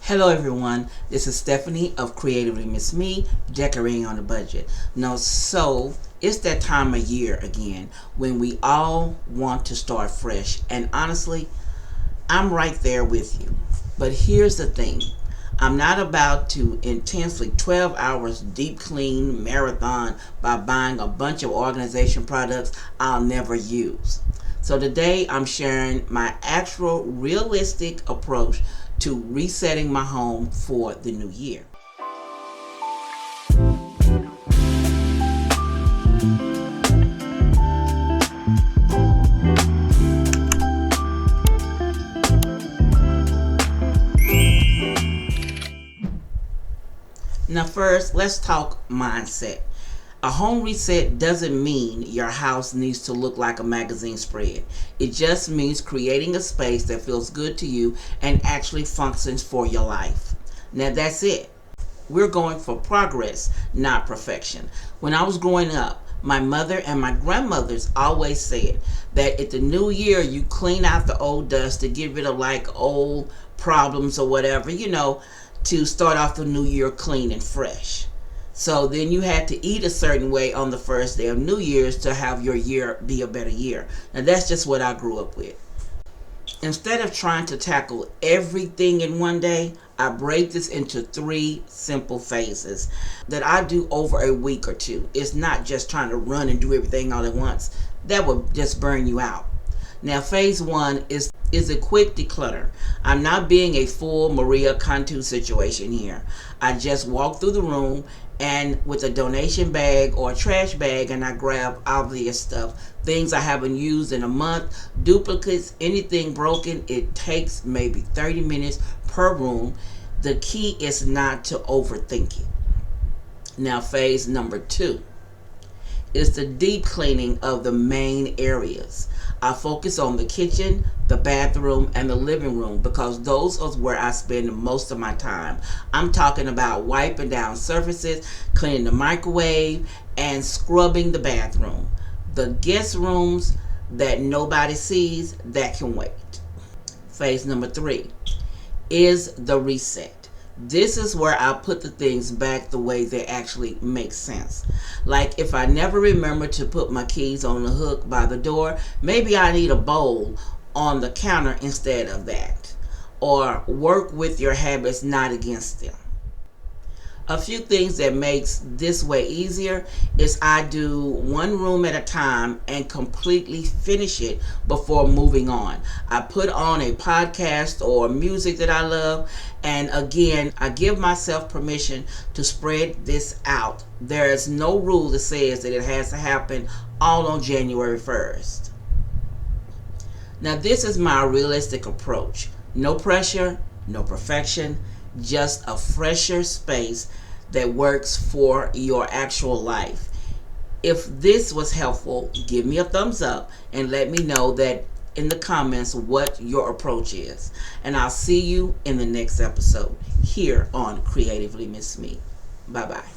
Hello everyone, this is Stephanie of Creatively Miss Me, Decorating on a Budget. So it's that time of year again when we all want to start fresh, and honestly, I'm right there with you. But here's the thing, I'm not about to intensely 12 hours deep clean marathon by buying a bunch of organization products I'll never use. So today I'm sharing my actual realistic approach to resetting my home for the new year. Now first, let's talk mindset. A home reset doesn't mean your house needs to look like a magazine spread. It just means creating a space that feels good to you and actually functions for your life. Now that's it. We're going for progress, not perfection. When I was growing up, my mother and my grandmothers always said that at the new year you clean out the old dust to get rid of like old problems or whatever, to start off the new year clean and fresh. So then you had to eat a certain way on the first day of New Year's to have your year be a better year. Now that's just what I grew up with. Instead of trying to tackle everything in one day, I break this into 3 simple phases that I do over a week or two. It's not just trying to run and do everything all at once. That would just burn you out. Now phase 1 is a quick declutter. I'm not being a full Maria Cantu situation here. I just walk through the room and with a donation bag or a trash bag, and I grab obvious stuff, things I haven't used in a month, duplicates, anything broken. It takes maybe 30 minutes per room. The key is not to overthink it. Now phase number 2 is the deep cleaning of the main areas. I focus on the kitchen, the bathroom, and the living room because those are where I spend most of my time. I'm talking about wiping down surfaces, cleaning the microwave, and scrubbing the bathroom. The guest rooms that nobody sees, that can wait. Phase number 3 is the reset. This is where I put the things back the way they actually make sense. Like if I never remember to put my keys on the hook by the door, maybe I need a bowl on the counter instead of that. Or work with your habits, not against them. A few things that makes this way easier is I do one room at a time and completely finish it before moving on. I put on a podcast or music that I love, and again, I give myself permission to spread this out. There is no rule that says that it has to happen all on January 1st. Now this is my realistic approach. No pressure, no perfection, just a fresher space that works for your actual life. If this was helpful, give me a thumbs up and let me know that in the comments what your approach is. And I'll see you in the next episode here on Creatively Miss Me. Bye-bye.